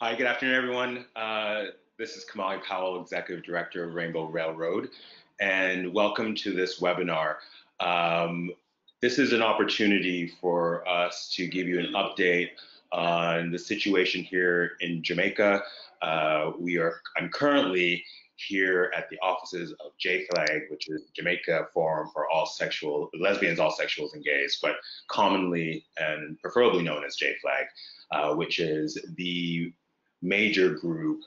Hi, good afternoon, everyone. This is Kamali Powell, Executive Director of Rainbow Railroad, and welcome to this webinar. Um, this is an opportunity for us to give you an update on the situation here in Jamaica. I'm currently here at the offices of JFLAG, which is Jamaica Forum for All Sexual Lesbians, All Sexuals, and Gays, but commonly and preferably known as JFLAG, which is the major group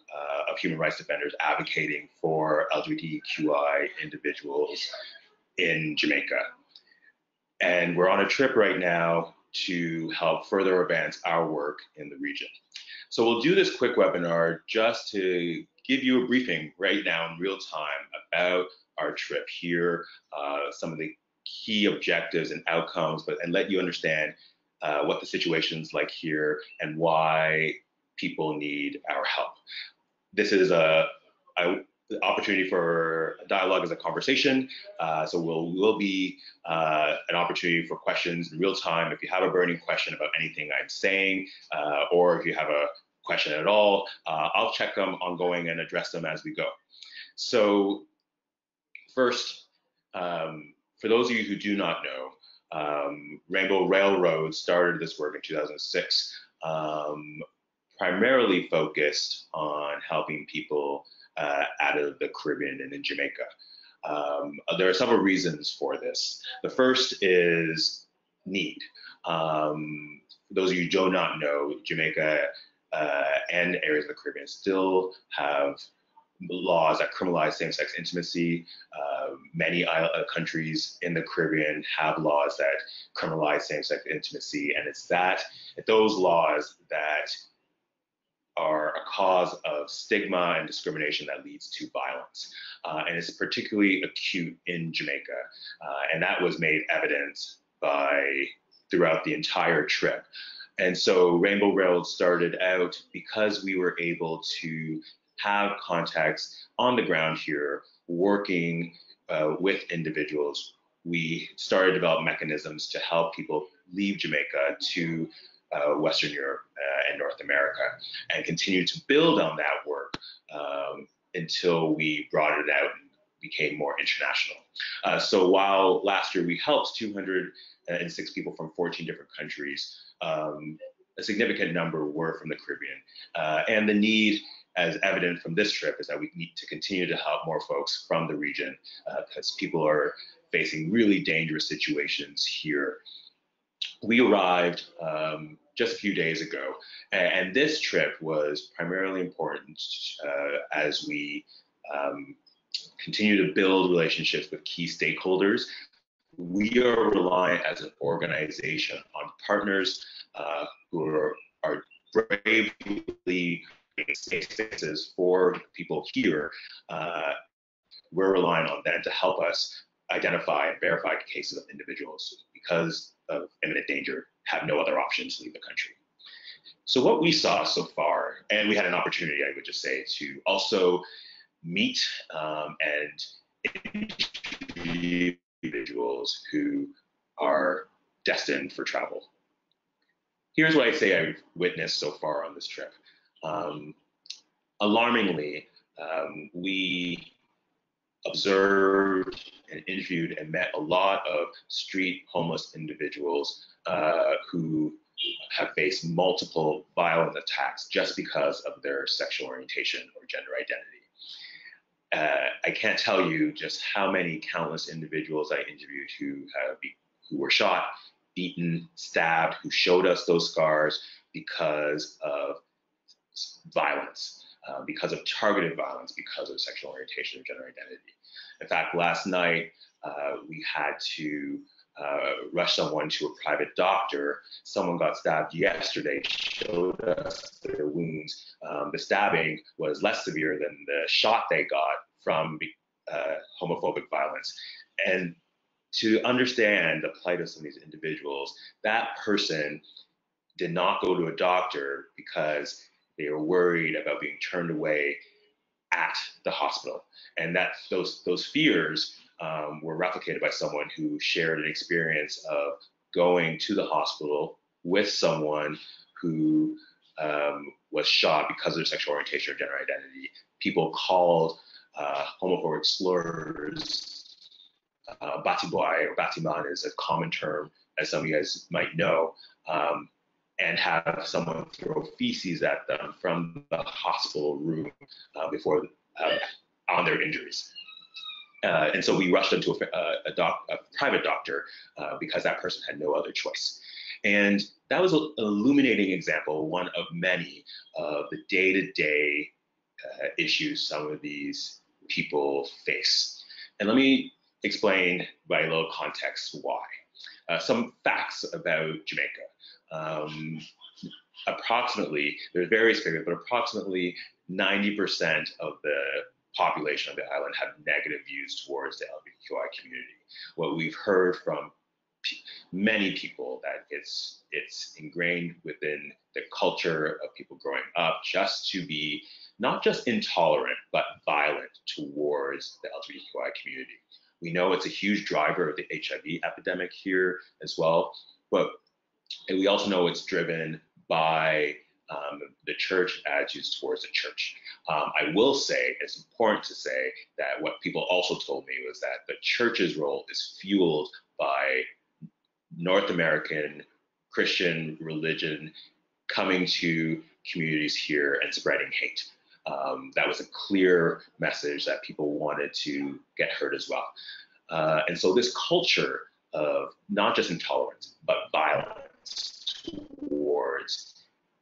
of human rights defenders advocating for LGBTQI individuals in Jamaica. And we're on a trip right now to help further advance our work in the region. So we'll do this quick webinar just to give you a briefing right now in real time about our trip here, some of the key objectives and outcomes, and let you understand what the situation is like here and why people need our help. This is an opportunity for a dialogue as a conversation. So will be an opportunity for questions in real time. If you have a burning question about anything I'm saying, or if you have a question at all, I'll check them ongoing and address them as we go. So first, for those of you who do not know, Rainbow Railroad started this work in 2006. Primarily focused on helping people out of the Caribbean and in Jamaica. There are several reasons for this. The first is need. For those of you who do not know, Jamaica and areas of the Caribbean still have laws that criminalize same-sex intimacy. Many countries in the Caribbean have laws that criminalize same-sex intimacy, and it's those laws that are a cause of stigma and discrimination that leads to violence. And it's particularly acute in Jamaica. And that was made evident throughout the entire trip. And so Rainbow Railroad started out because we were able to have contacts on the ground here working with individuals. We started to develop mechanisms to help people leave Jamaica to Western Europe and North America, and continue to build on that work until we brought it out and became more international. So while last year we helped 206 people from 14 different countries, a significant number were from the Caribbean. And the need, as evident from this trip, is that we need to continue to help more folks from the region because people are facing really dangerous situations here. We arrived just a few days ago, and this trip was primarily important as we continue to build relationships with key stakeholders. We are reliant as an organization on partners who are bravely safe spaces for people here. We're relying on them to help us identify and verify cases of individuals because of imminent danger have no other options to leave the country. So what we saw so far, and we had an opportunity, I would just say, to also meet and interview individuals who are destined for travel. Here's what I say I've witnessed so far on this trip. Alarmingly, we observed and interviewed and met a lot of street homeless individuals who have faced multiple violent attacks just because of their sexual orientation or gender identity. I can't tell you just how many countless individuals I interviewed who were shot, beaten, stabbed, who showed us those scars because of violence, because of targeted violence, because of sexual orientation or gender identity. In fact, last night, we had to rush someone to a private doctor. Someone got stabbed yesterday, showed us their wounds. The stabbing was less severe than the shot they got from homophobic violence. And to understand the plight of some of these individuals, that person did not go to a doctor because they were worried about being turned away at the hospital. And that those fears were replicated by someone who shared an experience of going to the hospital with someone who was shot because of their sexual orientation or gender identity. People called homophobic slurs. Bati boy or batiman is a common term, as some of you guys might know, and have someone throw feces at them from the hospital room before on their injuries. And so we rushed them to a private doctor because that person had no other choice. And that was an illuminating example, one of many, of the day-to-day issues some of these people face. And let me explain by a little context why. Some facts about Jamaica. Approximately, there's various figures, but approximately 90% of the population of the island have negative views towards the LGBTQI community. What we've heard from many people that it's ingrained within the culture of people growing up just to be not just intolerant, but violent towards the LGBTQI community. We know it's a huge driver of the HIV epidemic here as well, but we also know it's driven by the church attitudes towards the church. I will say, it's important to say that what people also told me was that the church's role is fueled by North American Christian religion coming to communities here and spreading hate. That was a clear message that people wanted to get heard as well. And so this culture of not just intolerance, but violence towards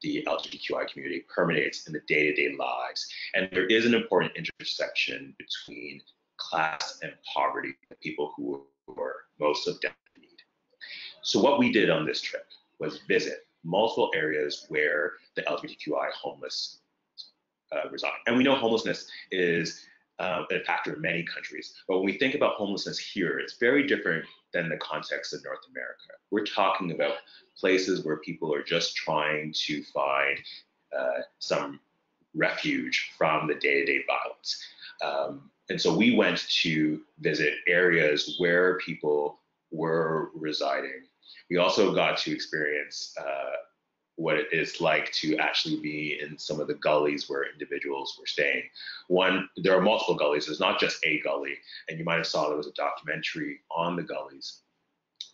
the LGBTQI community permeates in the day-to-day lives. And there is an important intersection between class and poverty, the people who are most of debt need. So what we did on this trip was visit multiple areas where the LGBTQI homeless reside. And we know homelessness is a factor in many countries, but when we think about homelessness here, it's very different than the context of North America. We're talking about places where people are just trying to find some refuge from the day-to-day violence. And so we went to visit areas where people were residing. We also got to experience what it is like to actually be in some of the gullies where individuals were staying. There are multiple gullies, there's not just a gully, and you might have saw there was a documentary on the gullies.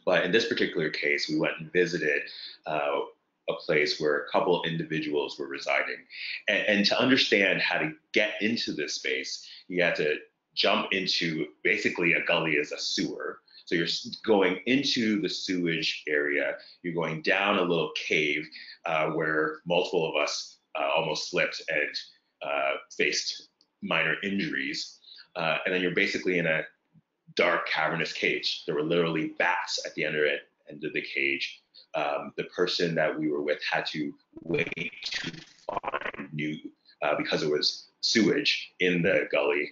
But in this particular case, we went and visited a place where a couple individuals were residing. And to understand how to get into this space, you had to jump into, basically a gully is a sewer. So you're going into the sewage area, you're going down a little cave where multiple of us almost slipped and faced minor injuries. And then you're basically in a dark cavernous cage. There were literally bats at the end of the cage. The person that we were with had to wait to find new, because there was sewage in the gully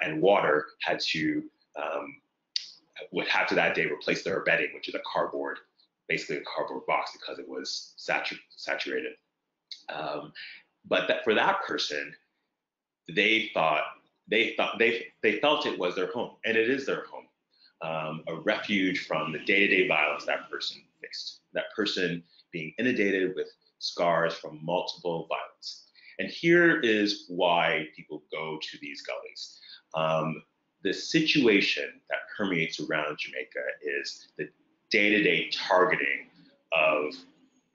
and water, would have to that day replace their bedding, which is basically a cardboard box, because it was saturated. But for that person, they felt it was their home, and it is their home, a refuge from the day-to-day violence that person faced. That person being inundated with scars from multiple violence. And here is why people go to these gullies. The situation that permeates around Jamaica is the day-to-day targeting of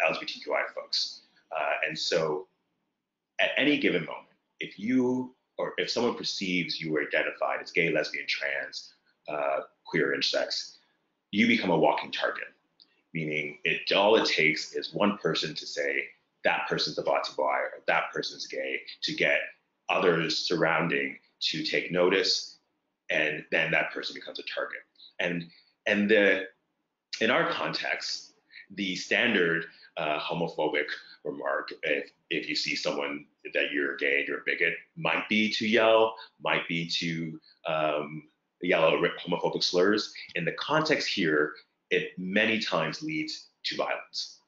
LGBTQI folks. And so at any given moment, if someone perceives you are identified as gay, lesbian, trans, queer, intersex, you become a walking target, meaning all it takes is one person to say that person's a Bati boy or that person's gay to get others surrounding to take notice, and then that person becomes a target. And in our context, the standard homophobic remark, if you see someone that you're gay and you're a bigot, might be to yell, might be to yell homophobic slurs. In the context here, it many times leads to violence.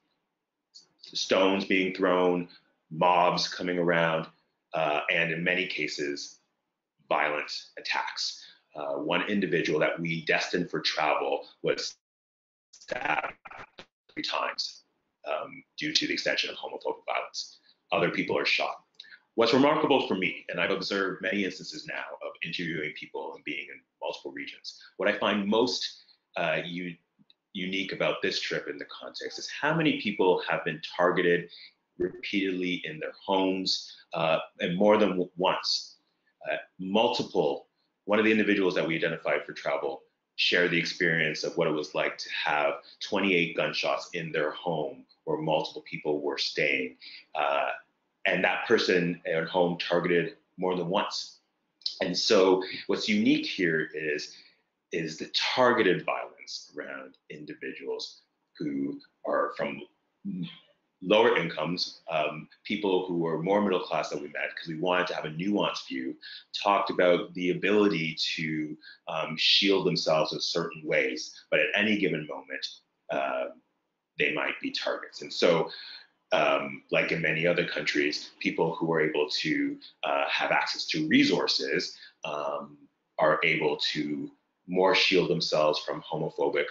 Stones being thrown, mobs coming around, and in many cases, violent attacks. One individual that we destined for travel was stabbed 3 times due to the extension of homophobic violence. other people are shot. What's remarkable for me, and I've observed many instances now of interviewing people and being in multiple regions, what I find most unique about this trip in the context is how many people have been targeted repeatedly in their homes and more than once. One of the individuals that we identified for travel shared the experience of what it was like to have 28 gunshots in their home where multiple people were staying. And that person at home targeted more than once. And so what's unique here is the targeted violence around individuals who are from lower incomes, people who were more middle class that we met, because we wanted to have a nuanced view, talked about the ability to shield themselves in certain ways, but at any given moment, they might be targets. And so, like in many other countries, people who are able to have access to resources are able to more shield themselves from homophobic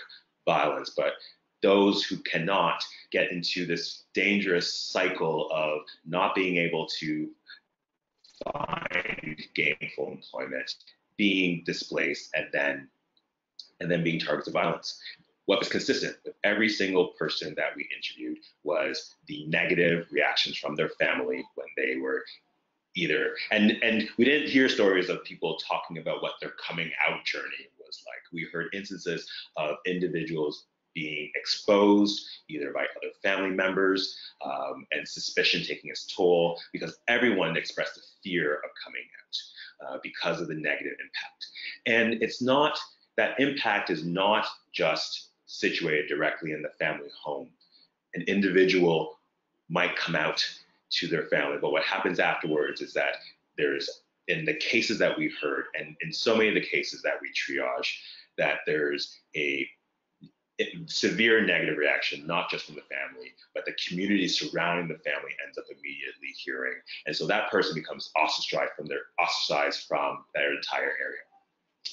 violence, but those who cannot get into this dangerous cycle of not being able to find gainful employment, being displaced, and then being targets of violence. What was consistent with every single person that we interviewed was the negative reactions from their family when they were either, and we didn't hear stories of people talking about what their coming out journey was like. We heard instances of individuals being exposed either by other family members and suspicion taking its toll because everyone expressed the fear of coming out because of the negative impact. And it's not, that impact is not just situated directly in the family home. An individual might come out to their family, but what happens afterwards is that there's, in the cases that we've heard, and in so many of the cases that we triage, that there's a severe negative reaction, not just from the family, but the community surrounding the family ends up immediately hearing. And so that person becomes ostracized from their entire area.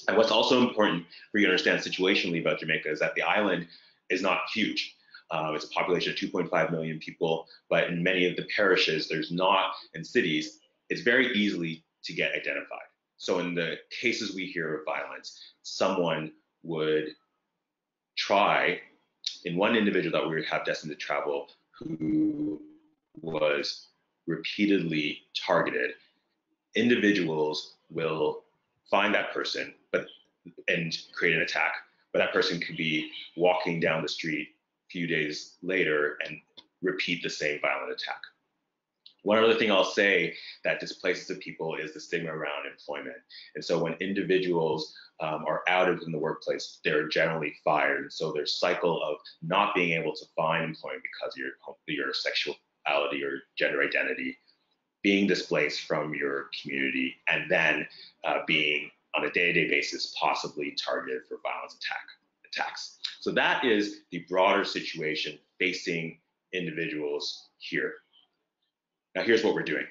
And what's also important for you to understand situationally about Jamaica is that the island is not huge. It's a population of 2.5 million people, but in many of the parishes, in cities, it's very easily to get identified. So in the cases we hear of violence, someone would try, in one individual that we have destined to travel who was repeatedly targeted, individuals will find that person and create an attack, but that person could be walking down the street a few days later and repeat the same violent attack. One other thing I'll say that displaces the people is the stigma around employment. And so when individuals are outed in the workplace, they're generally fired. And so their cycle of not being able to find employment because of your sexuality or gender identity, being displaced from your community, and then being on a day-to-day basis possibly targeted for violence attacks. So that is the broader situation facing individuals here. Now here's what we're doing.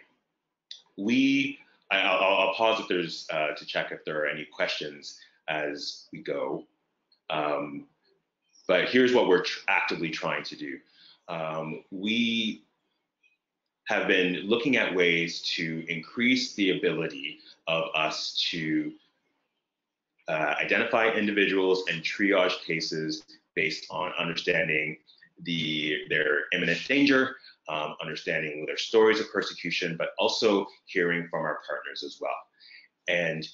I'll pause if there's to check if there are any questions as we go. But here's what we're actively trying to do. We have been looking at ways to increase the ability of us to identify individuals and triage cases based on understanding their imminent danger, understanding their stories of persecution, but also hearing from our partners as well. And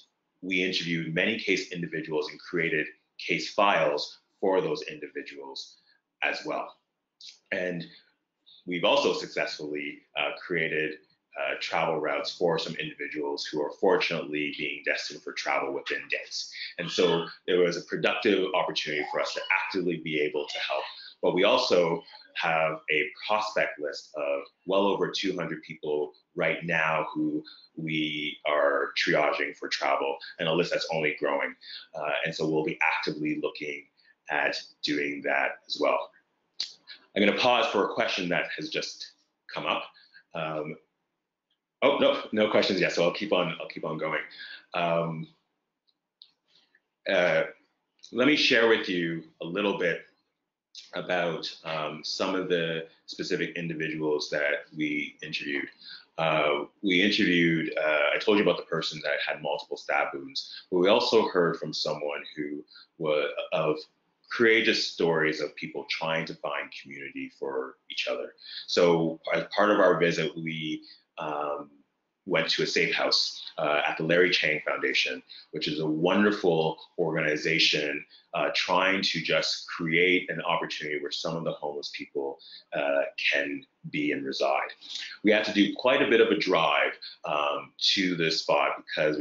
we interviewed many case individuals and created case files for those individuals as well. And we've also successfully created travel routes for some individuals who are fortunately being destined for travel within days. And so there was a productive opportunity for us to actively be able to help. But we also have a prospect list of well over 200 people right now who we are triaging for travel, and a list that's only growing. And so we'll be actively looking at doing that as well. I'm going to pause for a question that has just come up. Oh, no questions yet, so I'll keep on going. Let me share with you a little bit about some of the specific individuals that we interviewed. I told you about the person that had multiple stab wounds, but we also heard from someone who was of courageous stories of people trying to find community for each other. So as part of our visit, we went to a safe house at the Larry Chang Foundation, which is a wonderful organization trying to just create an opportunity where some of the homeless people can be and reside. We had to do quite a bit of a drive to this spot because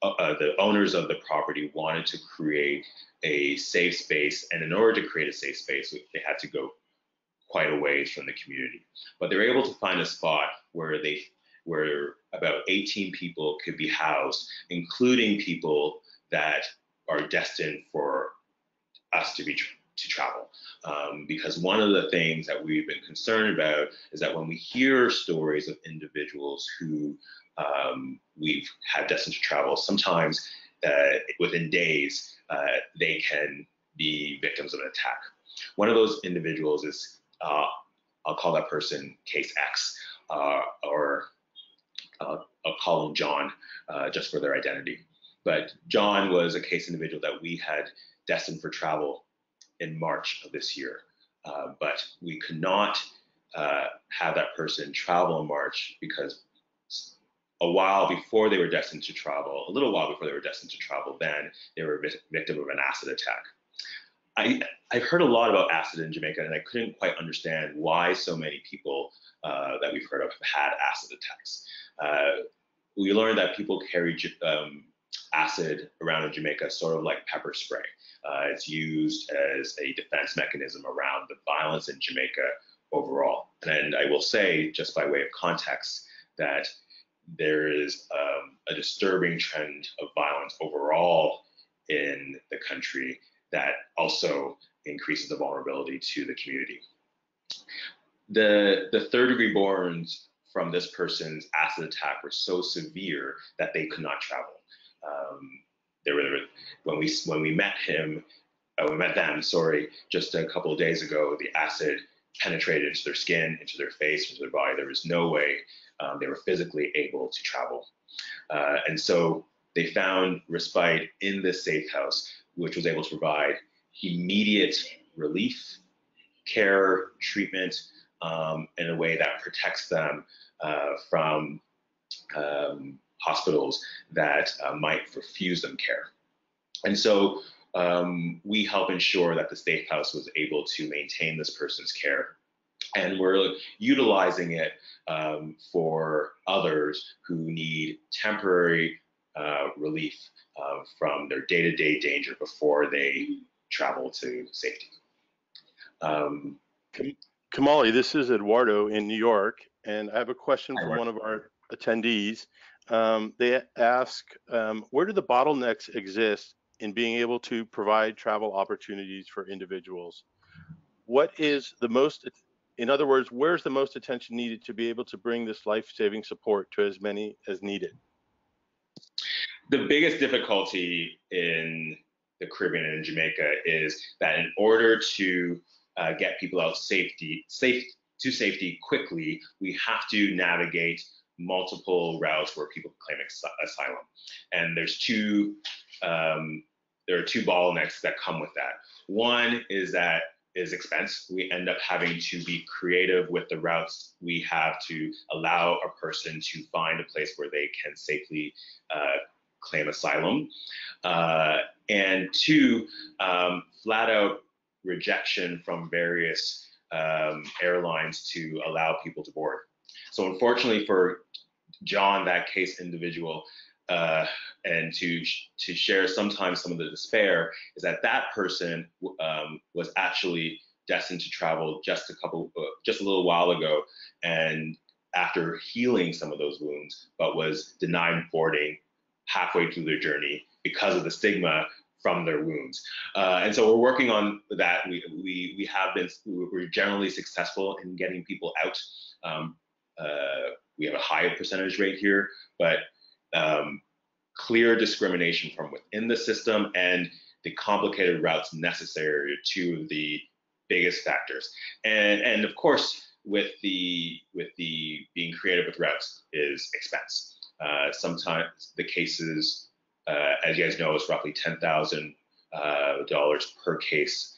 the owners of the property wanted to create a safe space, and in order to create a safe space, they had to go quite a ways from the community. But they were able to find a spot where about 18 people could be housed, including people that are destined for us to travel. Because one of the things that we've been concerned about is that when we hear stories of individuals who we've had destined to travel, sometimes within days they can be victims of an attack. One of those individuals is I'll call that person Case X, or I'll call him John, just for their identity. But John was a case individual that we had destined for travel in March of this year. But we could not have that person travel in March because a little while before they were destined to travel, then they were a victim of an acid attack. I've heard a lot about acid in Jamaica, and I couldn't quite understand why so many people that we've heard of have had acid attacks. We learned that people carry acid around in Jamaica sort of like pepper spray. It's used as a defense mechanism around the violence in Jamaica overall. And I will say, just by way of context, that there is a disturbing trend of violence overall in the country that also increases the vulnerability to the community. The third degree burns from this person's acid attack were so severe that they could not travel. When we met them, just a couple of days ago, the acid penetrated into their skin, into their face, into their body. There was no way they were physically able to travel. And so they found respite in this safe house, which was able to provide immediate relief, care, treatment, in a way that protects them from hospitals that might refuse them care. And so we help ensure that the safe house was able to maintain this person's care. And we're utilizing it for others who need temporary relief from their day-to-day danger before they travel to safety. Kamali, this is Eduardo in New York, and I have a question from one of our attendees. They ask, where do the bottlenecks exist in being able to provide travel opportunities for individuals? What is the most, in other words, where's the most attention needed to be able to bring this life-saving support to as many as needed? The biggest difficulty in the Caribbean and in Jamaica is that in order to get people out to safety quickly, we have to navigate multiple routes where people claim asylum. And there are two bottlenecks that come with that. One is expense. We end up having to be creative with the routes we have to allow a person to find a place where they can safely claim asylum. And two, flat out rejection from various airlines to allow people to board. So unfortunately for John, that case individual, and to share sometimes some of the despair, is that person was actually destined to travel just a little while ago, and after healing some of those wounds, but was denied boarding halfway through their journey because of the stigma from their wounds. And so we're working on that. We're generally successful in getting people out. We have a high percentage rate here, but clear discrimination from within the system and the complicated routes necessary are two of the biggest factors. And of course, with the being creative with routes is expense. Sometimes the cases, as you guys know, is roughly $10,000 per case,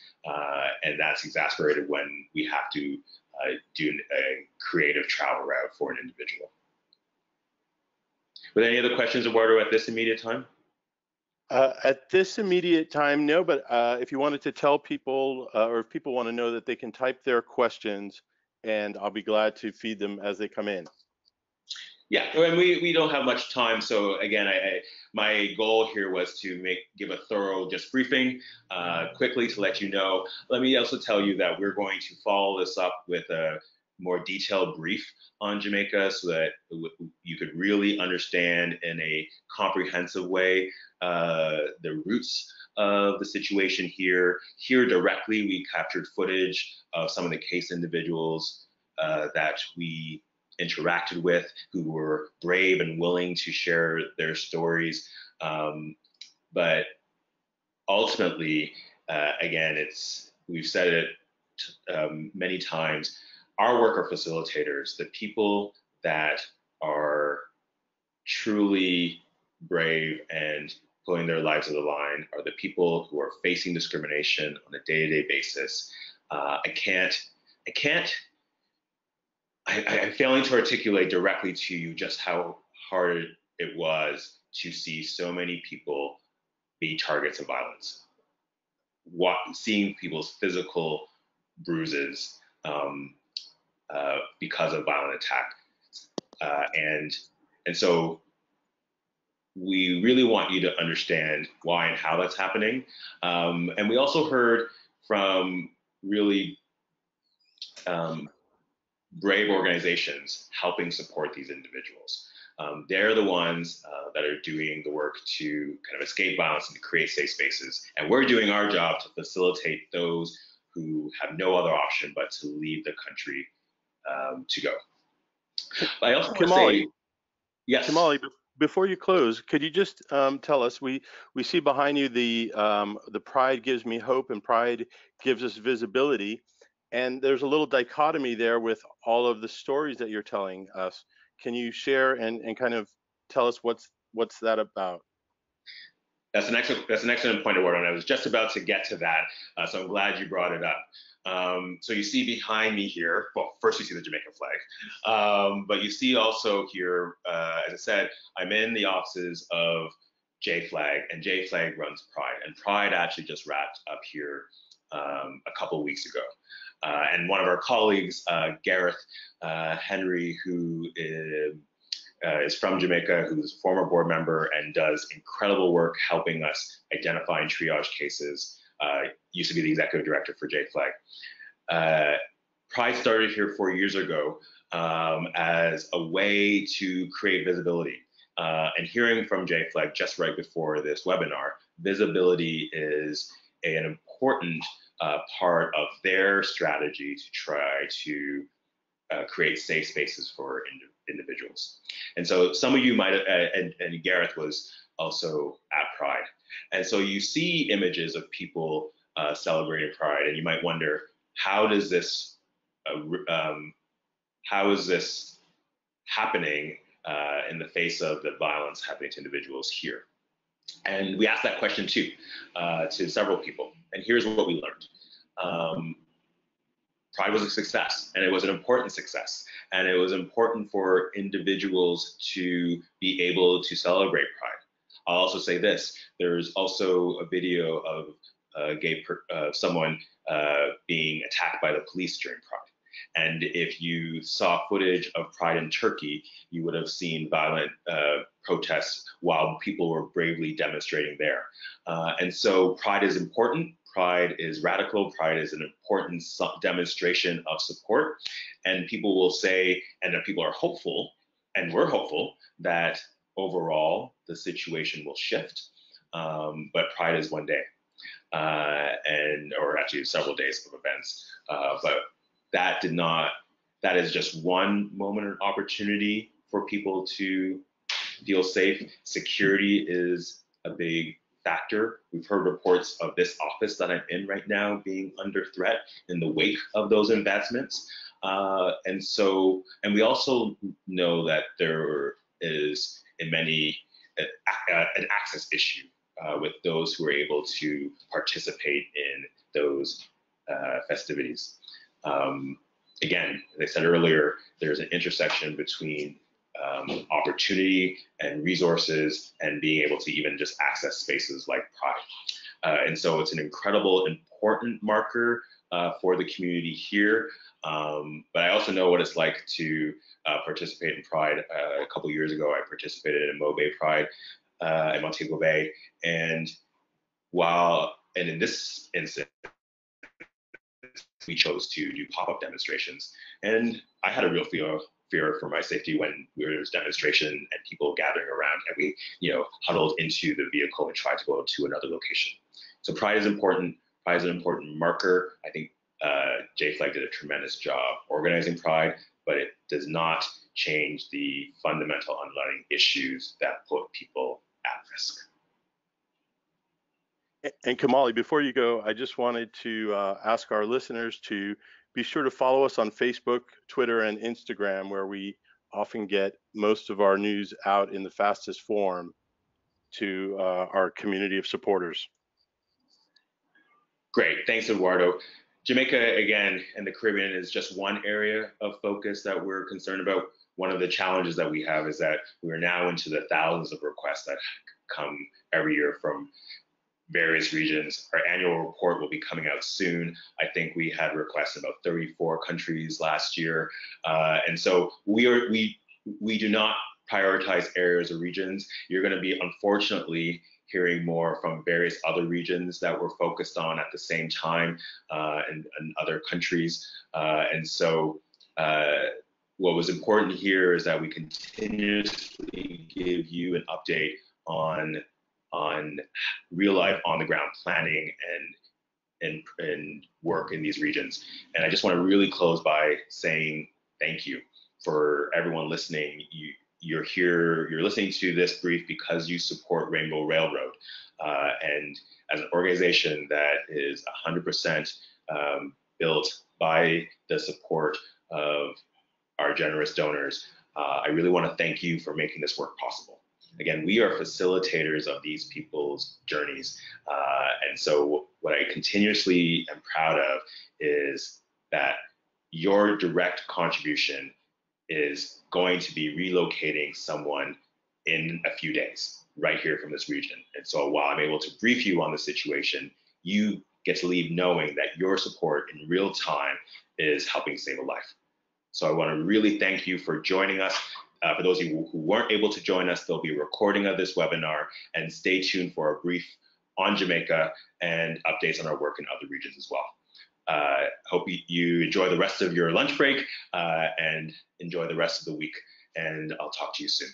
and that's exasperated when we have to do a creative travel route for an individual. Were there any other questions, Eduardo, at this immediate time? At this immediate time, no, but if you wanted to tell people, or if people want to know that they can type their questions, and I'll be glad to feed them as they come in. Yeah, and we don't have much time, so again, my goal here was to give a thorough just briefing quickly to let you know. Let me also tell you that we're going to follow this up with a more detailed brief on Jamaica so that you could really understand in a comprehensive way the roots of the situation here. Here directly, we captured footage of some of the case individuals that we interacted with, who were brave and willing to share their stories. But ultimately, again, we've said it many times, our worker facilitators, the people that are truly brave and putting their lives on the line, are the people who are facing discrimination on a day-to-day basis. I'm failing to articulate directly to you just how hard it was to see so many people be targets of violence. Seeing people's physical bruises because of violent attack. And so we really want you to understand why and how that's happening. And we also heard from really brave organizations helping support these individuals. They're the ones that are doing the work to kind of escape violence and to create safe spaces. And we're doing our job to facilitate those who have no other option but to leave the country to go. I also want to say, yes. Kamali, before you close, could you just tell us, we see behind you the Pride Gives Me Hope and Pride Gives Us Visibility. And there's a little dichotomy there with all of the stories that you're telling us. Can you share and kind of tell us what's that about? That's an excellent point, Eduardo, and I was just about to get to that, so I'm glad you brought it up. So you see behind me here, well, first you see the Jamaican flag, but you see also here, as I said, I'm in the offices of J-Flag, and J-Flag runs Pride, and Pride actually just wrapped up here a couple of weeks ago. And one of our colleagues, Gareth Henry, who is from Jamaica, who's a former board member and does incredible work helping us identify and triage cases, used to be the executive director for J-Flag. Pride started here 4 years ago as a way to create visibility. And hearing from J-Flag just right before this webinar, visibility is an important part of their strategy to try to create safe spaces for individuals. And so some of you might have, and Gareth was also at Pride. And so you see images of people celebrating Pride, and you might wonder, how is this happening in the face of the violence happening to individuals here? And we asked that question too, to several people. And here's what we learned. Pride was a success, and it was an important success. And it was important for individuals to be able to celebrate Pride. I'll also say this, there's also a video of someone being attacked by the police during Pride. And if you saw footage of Pride in Turkey, you would have seen violent protests while people were bravely demonstrating there. And so Pride is important. Pride is radical. Pride is an important demonstration of support. And people will say, and that people are hopeful, and we're hopeful, that overall the situation will shift. But Pride is one day, or actually several days of events. But that is just one moment of opportunity for people to feel safe. Security is a big factor. We've heard reports of this office that I'm in right now being under threat in the wake of those investments. And we also know that there is in many an access issue with those who are able to participate in those festivities. Again, as I said earlier, there's an intersection between opportunity and resources and being able to even just access spaces like Pride. And so it's an incredible, important marker for the community here. But I also know what it's like to participate in Pride. A couple years ago, I participated in Mo Bay Pride in Montego Bay. And in this instance, we chose to do pop-up demonstrations. And I had a real fear for my safety when there was demonstration and people gathering around, and we, huddled into the vehicle and tried to go to another location. So Pride is important. Pride is an important marker. I think JFLAG did a tremendous job organizing Pride, but it does not change the fundamental underlying issues that put people at risk. And Kamali, before you go, I just wanted to ask our listeners to be sure to follow us on Facebook, Twitter, and Instagram, where we often get most of our news out in the fastest form to our community of supporters. Great, thanks, Eduardo. Jamaica, again, and the Caribbean is just one area of focus that we're concerned about. One of the challenges that we have is that we're now into the thousands of requests that come every year from various regions. Our annual report will be coming out soon. I think we had requests in about 34 countries last year. And so we do not prioritize areas or regions. You're going to be, unfortunately, hearing more from various other regions that we're focused on at the same time and other countries. And so what was important here is that we continuously give you an update on real life on the ground planning and work in these regions. And I just want to really close by saying thank you for everyone listening. You're here, you're listening to this brief because you support Rainbow Railroad. And as an organization that is 100% built by the support of our generous donors, I really want to thank you for making this work possible. Again, we are facilitators of these people's journeys. And so what I continuously am proud of is that your direct contribution is going to be relocating someone in a few days, right here from this region. And so while I'm able to brief you on the situation, you get to leave knowing that your support in real time is helping save a life. So I want to really thank you for joining us. For those of you who weren't able to join us, there'll be a recording of this webinar, and stay tuned for a brief on Jamaica and updates on our work in other regions as well. Hope you enjoy the rest of your lunch break and enjoy the rest of the week, and I'll talk to you soon.